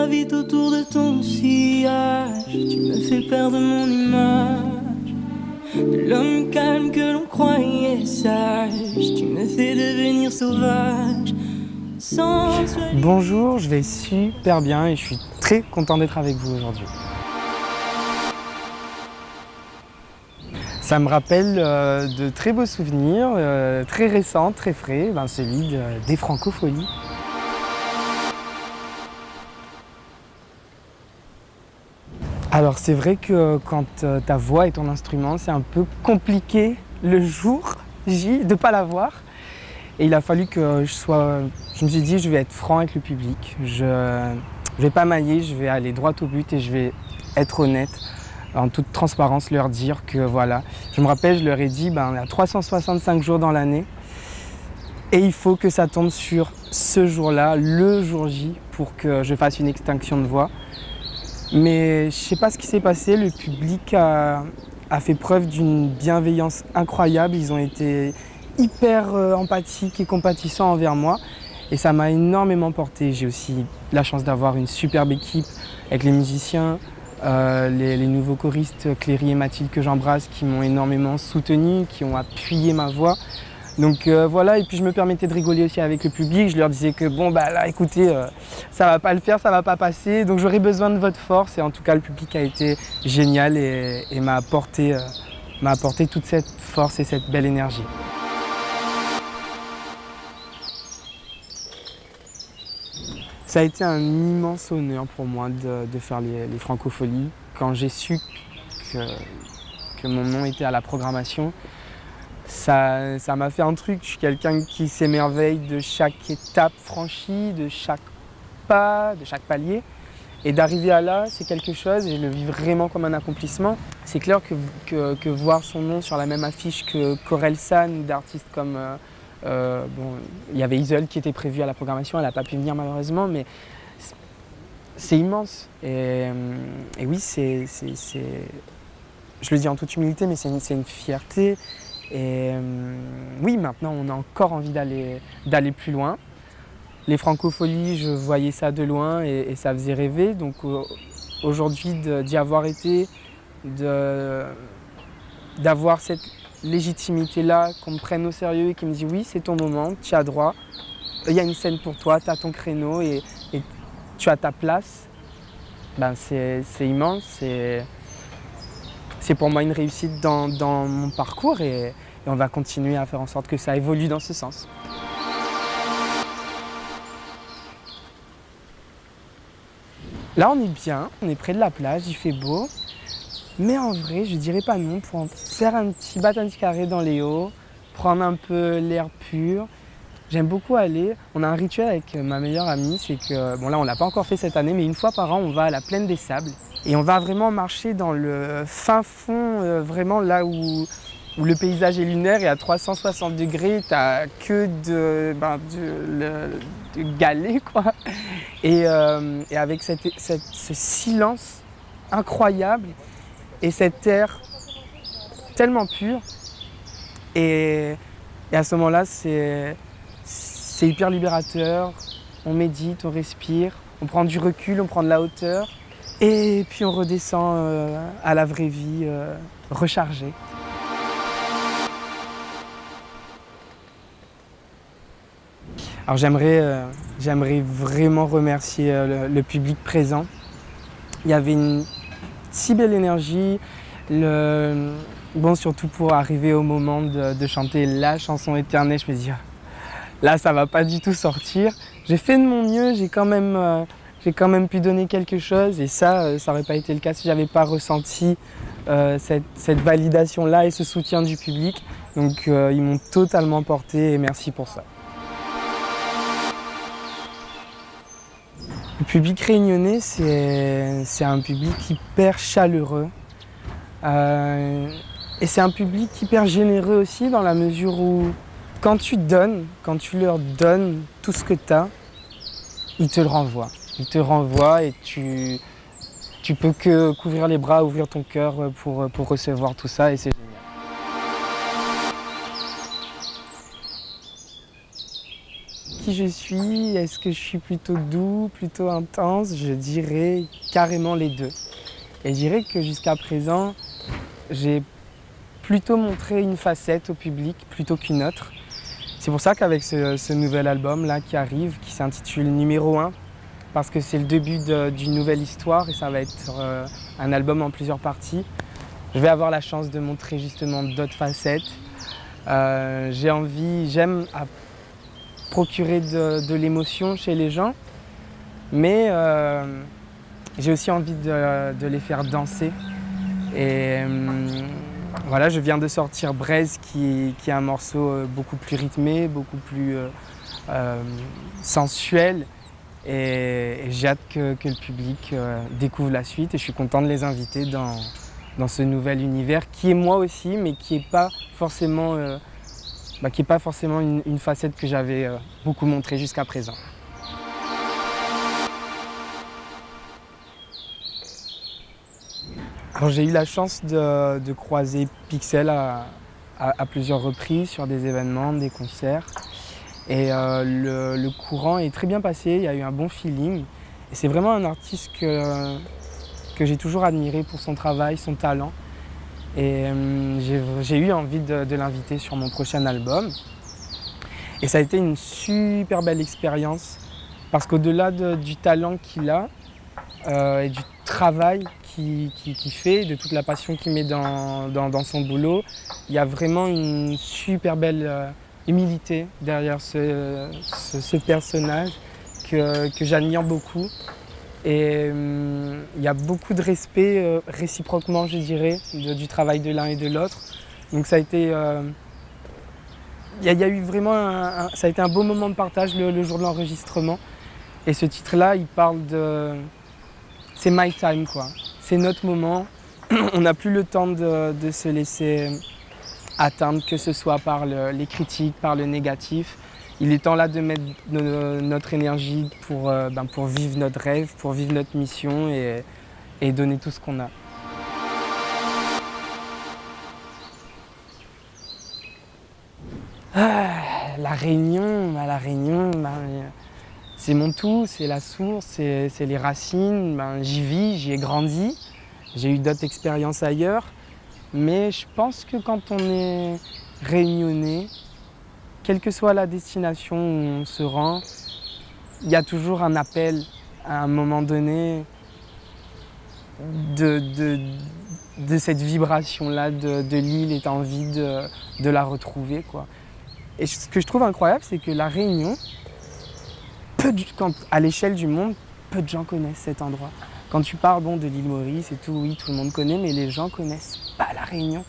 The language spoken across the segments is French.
gravite autour de ton sillage. Tu me fais perdre mon image de l'homme calme que l'on croyait sage. Tu me fais devenir sauvage. Bonjour, je vais super bien et je suis très content d'être avec vous aujourd'hui. Ça me rappelle de très beaux souvenirs, très récents, très frais, celui des Francopholies. Alors c'est vrai que quand ta voix est ton instrument, c'est un peu compliqué le jour J de ne pas l'avoir. Et il a fallu que je me suis dit, je vais être franc avec le public. Je ne vais pas mailler, je vais aller droit au but et je vais être honnête, en toute transparence, leur dire que voilà. Je me rappelle, je leur ai dit, il y a 365 jours dans l'année et il faut que ça tombe sur ce jour-là, le jour J, pour que je fasse une extinction de voix. Mais je ne sais pas ce qui s'est passé, le public a fait preuve d'une bienveillance incroyable. Ils ont été hyper empathiques et compatissants envers moi et ça m'a énormément porté. J'ai aussi la chance d'avoir une superbe équipe avec les musiciens, les nouveaux choristes Cléry et Mathilde que j'embrasse qui m'ont énormément soutenu, qui ont appuyé ma voix. Donc voilà, et puis je me permettais de rigoler aussi avec le public. Je leur disais que là écoutez, ça va pas le faire, ça va pas passer, donc j'aurais besoin de votre force. Et en tout cas le public a été génial et m'a apporté toute cette force et cette belle énergie. Ça a été un immense honneur pour moi de faire les Francopholies. Quand j'ai su que mon nom était à la programmation, ça m'a fait un truc. Je suis quelqu'un qui s'émerveille de chaque étape franchie, de chaque pas, de chaque palier. Et d'arriver à là, c'est quelque chose et je le vis vraiment comme un accomplissement. C'est clair que voir son nom sur la même affiche que Corelsan ou d'artistes comme... il y avait Isole qui était prévue à la programmation, elle n'a pas pu venir malheureusement, mais c'est immense. Et oui, je le dis en toute humilité, mais c'est une fierté. Et oui, maintenant on a encore envie d'aller plus loin. Les Francopholies, je voyais ça de loin et ça faisait rêver. Donc aujourd'hui, d'y avoir été, d'avoir cette légitimité-là, qu'on me prenne au sérieux et qui me dit oui, c'est ton moment, tu as droit, il y a une scène pour toi, tu as ton créneau et tu as ta place, c'est immense. C'est pour moi une réussite dans mon parcours et on va continuer à faire en sorte que ça évolue dans ce sens. Là on est bien, on est près de la plage, il fait beau. Mais en vrai, je dirais pas non pour faire un petit botanique carré dans les hauts, prendre un peu l'air pur. J'aime beaucoup aller. On a un rituel avec ma meilleure amie, c'est que, là on l'a pas encore fait cette année, mais une fois par an on va à la Plaine des Sables. Et on va vraiment marcher dans le fin fond, vraiment là où le paysage est lunaire et à 360 degrés, t'as que de galets quoi. Et avec ce silence incroyable. Et cet air tellement pur. Et à ce moment-là, c'est hyper libérateur. On médite, on respire, on prend du recul, on prend de la hauteur. Et puis on redescend à la vraie vie, rechargé. Alors j'aimerais vraiment remercier le public présent. Il y avait une si belle énergie, surtout pour arriver au moment de chanter la chanson éternelle, je me dis là ça va pas du tout sortir. J'ai fait de mon mieux, j'ai quand même pu donner quelque chose et ça aurait pas été le cas si j'avais pas ressenti cette validation là et ce soutien du public. Donc ils m'ont totalement porté et merci pour ça. Le public réunionnais, c'est un public hyper chaleureux et c'est un public hyper généreux aussi dans la mesure où quand tu leur donnes tout ce que tu as, ils te le renvoient. Ils te renvoient et tu peux que couvrir les bras, ouvrir ton cœur pour recevoir tout ça et c'est génial. qui je suis. Est-ce que je suis plutôt doux, plutôt intense? Je dirais carrément les deux. Et je dirais que jusqu'à présent, j'ai plutôt montré une facette au public plutôt qu'une autre. C'est pour ça qu'avec ce nouvel album là qui arrive, qui s'intitule Numéro 1, parce que c'est le début d'une nouvelle histoire et ça va être un album en plusieurs parties. Je vais avoir la chance de montrer justement d'autres facettes. J'aime procurer de l'émotion chez les gens, mais j'ai aussi envie de les faire danser. Et voilà, je viens de sortir Braise qui est un morceau beaucoup plus rythmé, beaucoup plus sensuel. Et j'ai hâte que le public découvre la suite et je suis content de les inviter dans ce nouvel univers qui est moi aussi, mais qui n'est pas forcément, une facette que j'avais beaucoup montrée jusqu'à présent. Alors, j'ai eu la chance de croiser Pixel à plusieurs reprises sur des événements, des concerts. Et le courant est très bien passé, il y a eu un bon feeling. Et c'est vraiment un artiste que j'ai toujours admiré pour son travail, son talent. Et j'ai eu envie de l'inviter sur mon prochain album. Et ça a été une super belle expérience parce qu'au-delà du talent qu'il a et du travail qu'il fait, de toute la passion qu'il met dans son boulot, il y a vraiment une super belle humilité derrière ce personnage que j'admire beaucoup. Et il y a beaucoup de respect réciproquement, je dirais, du travail de l'un et de l'autre. Donc ça a été, y a eu vraiment ça a été un beau moment de partage le jour de l'enregistrement. Et ce titre-là, il parle de... C'est my time, quoi. C'est notre moment. On n'a plus le temps de se laisser atteindre, que ce soit par les critiques, par le négatif. Il est temps là de mettre notre énergie pour vivre notre rêve, pour vivre notre mission et donner tout ce qu'on a. La Réunion, c'est mon tout, c'est la source, c'est les racines. J'y vis, j'y ai grandi. J'ai eu d'autres expériences ailleurs. Mais je pense que quand on est réunionnais, quelle que soit la destination où on se rend, il y a toujours un appel à un moment donné de cette vibration-là de l'île et envie de la retrouver, quoi. Et ce que je trouve incroyable, c'est que La Réunion, à l'échelle du monde, peu de gens connaissent cet endroit. Quand tu parles de l'île Maurice et tout, oui, tout le monde connaît, mais les gens connaissent pas La Réunion.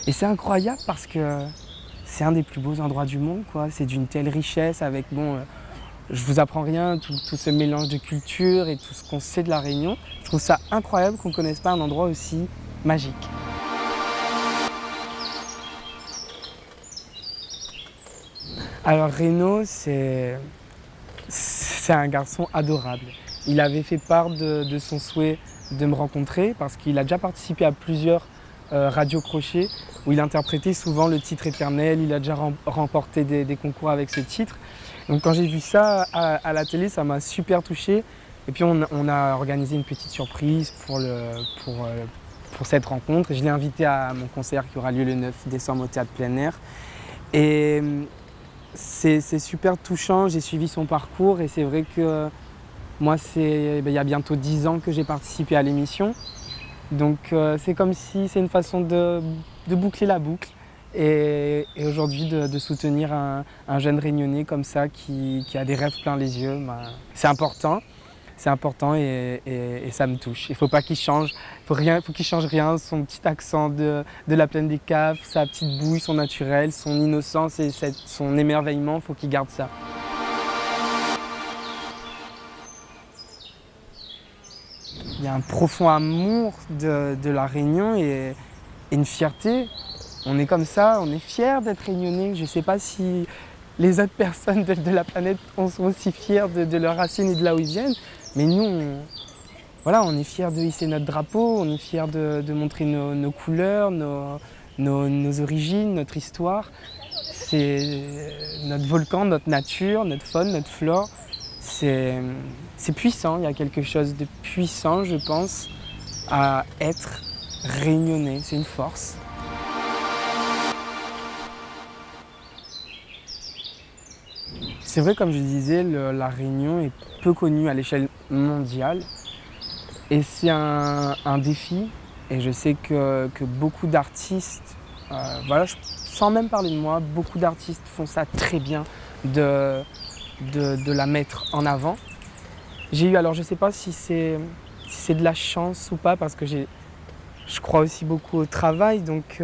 Et c'est incroyable parce que c'est un des plus beaux endroits du monde, quoi. C'est d'une telle richesse avec, je vous apprends rien, tout ce mélange de culture et tout ce qu'on sait de La Réunion. Je trouve ça incroyable qu'on ne connaisse pas un endroit aussi magique. Alors Renaud, c'est un garçon adorable. Il avait fait part de son souhait de me rencontrer parce qu'il a déjà participé à plusieurs radios crochets où il interprétait souvent le titre éternel. Il a déjà remporté des concours avec ce titre. Donc quand j'ai vu ça à la télé, ça m'a super touché. Et puis on a organisé une petite surprise pour cette rencontre. Je l'ai invité à mon concert qui aura lieu le 9 décembre au Théâtre Plein Air. Et c'est super touchant, j'ai suivi son parcours et c'est vrai que moi, il y a bientôt 10 ans que j'ai participé à l'émission. Donc c'est comme si c'est une façon de boucler la boucle et aujourd'hui de soutenir un jeune Réunionnais comme ça qui a des rêves plein les yeux. C'est important et ça me touche. Il ne faut pas qu'il change, faut qu'il change rien, son petit accent de la plaine des Caves, sa petite bouille, son naturel, son innocence et son émerveillement, il faut qu'il garde ça. Il y a un profond amour de la Réunion et une fierté. On est comme ça, on est fiers d'être réunionnais. Je ne sais pas si les autres personnes de la planète sont aussi fiers de leurs racines et de là où ils viennent. Mais nous, on est fiers de hisser notre drapeau, on est fiers de montrer nos couleurs, nos origines, notre histoire. C'est notre volcan, notre nature, notre faune, notre flore. C'est puissant, il y a quelque chose de puissant, je pense, à être réunionnais. C'est une force. C'est vrai, comme je disais, la Réunion est peu connue à l'échelle mondiale. Et c'est un défi. Et je sais que beaucoup d'artistes, voilà, sans même parler de moi, beaucoup d'artistes font ça très bien, de la mettre en avant. J'ai eu, alors je ne sais pas si c'est de la chance ou pas, parce que je crois aussi beaucoup au travail, donc,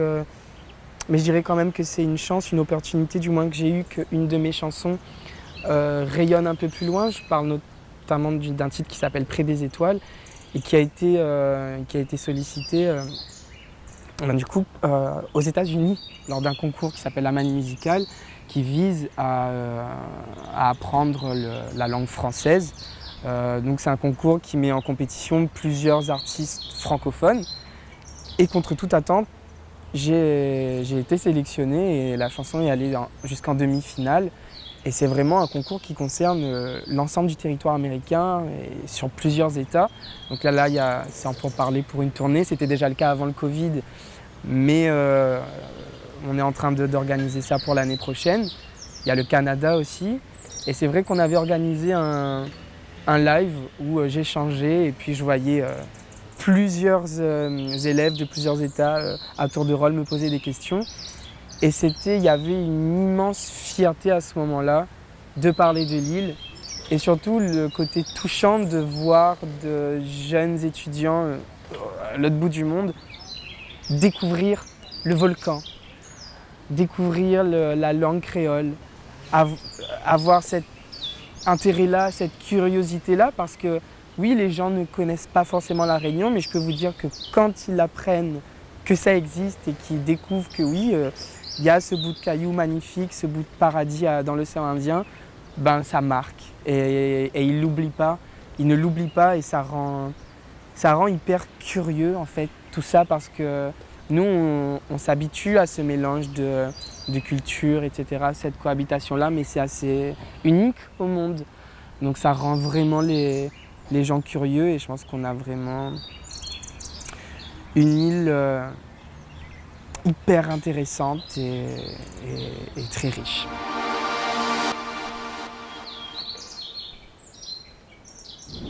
mais je dirais quand même que c'est une chance, une opportunité du moins que j'ai eu qu'une de mes chansons rayonne un peu plus loin. Je parle notamment d'un titre qui s'appelle Près des étoiles et qui a été sollicité du coup, aux États-Unis lors d'un concours qui s'appelle la Manie musicale, qui vise à apprendre la langue française. Donc c'est un concours qui met en compétition plusieurs artistes francophones. Et contre toute attente, j'ai été sélectionné et la chanson est allée jusqu'en demi-finale. Et c'est vraiment un concours qui concerne l'ensemble du territoire américain et sur plusieurs États. Donc là c'est en pourparlers pour une tournée. C'était déjà le cas avant le Covid, mais on est en train d'organiser ça pour l'année prochaine. Il y a le Canada aussi. Et c'est vrai qu'on avait organisé un live où j'échangeais et puis je voyais plusieurs élèves de plusieurs États à tour de rôle me poser des questions. Et il y avait une immense fierté à ce moment-là de parler de l'île et surtout le côté touchant de voir de jeunes étudiants à l'autre bout du monde découvrir le volcan, découvrir la langue créole, avoir cet intérêt-là, cette curiosité-là, parce que oui, les gens ne connaissent pas forcément la Réunion, mais je peux vous dire que quand ils apprennent que ça existe et qu'ils découvrent que oui, il y a ce bout de caillou magnifique, ce bout de paradis dans l'océan Indien, ben ça marque et ils l'oublient pas, ils ne l'oublient pas et ça rend hyper curieux en fait tout ça, parce que nous on s'habitue à ce mélange de culture, etc., cette cohabitation-là, mais c'est assez unique au monde. Donc ça rend vraiment les gens curieux et je pense qu'on a vraiment une île hyper intéressante et très riche.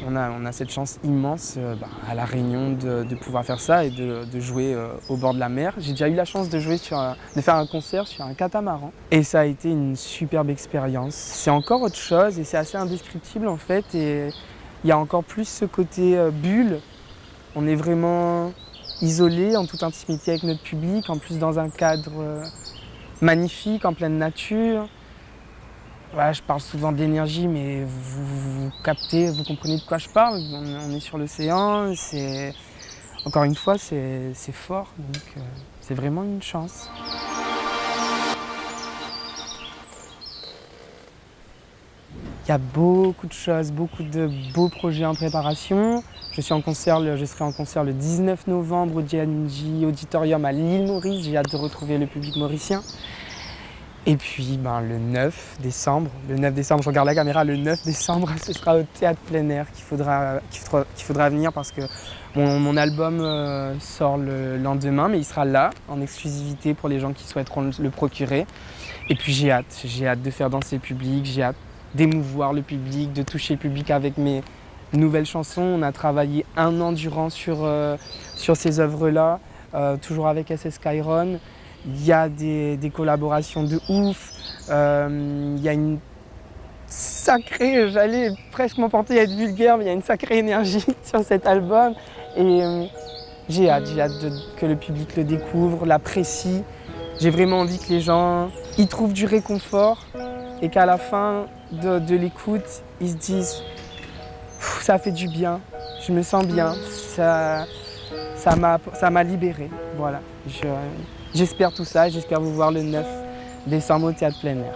On a cette chance immense à La Réunion de pouvoir faire ça et de jouer au bord de la mer. J'ai déjà eu la chance de faire un concert sur un catamaran et ça a été une superbe expérience. C'est encore autre chose et c'est assez indescriptible en fait, et il y a encore plus ce côté bulle. On est vraiment isolé en toute intimité avec notre public, en plus dans un cadre magnifique, en pleine nature. Ouais, je parle souvent d'énergie, mais vous captez, vous comprenez de quoi je parle. On est sur l'océan, encore une fois, c'est fort, donc c'est vraiment une chance. Il y a beaucoup de choses, beaucoup de beaux projets en préparation. Je serai en concert le 19 novembre au GNJ Auditorium à l'île Maurice. J'ai hâte de retrouver le public mauricien. Et puis le 9 décembre, je regarde la caméra, le 9 décembre, ce sera au théâtre plein air qu'il faudra venir, parce que mon album sort le lendemain, mais il sera là en exclusivité pour les gens qui souhaiteront le procurer. Et puis j'ai hâte de faire danser le public, j'ai hâte d'émouvoir le public, de toucher le public avec mes nouvelles chansons. On a travaillé 1 an durant sur ces œuvres-là, toujours avec SS Chiron. Il y a des collaborations de ouf, il y a une sacrée, j'allais presque m'emporter à être vulgaire, mais il y a une sacrée énergie sur cet album. Et j'ai hâte que le public le découvre, l'apprécie. J'ai vraiment envie que les gens y trouvent du réconfort et qu'à la fin de l'écoute, ils se disent « ça fait du bien, je me sens bien, ça m'a libéré ». Voilà. J'espère tout ça, j'espère vous voir le 9 décembre au théâtre plein air.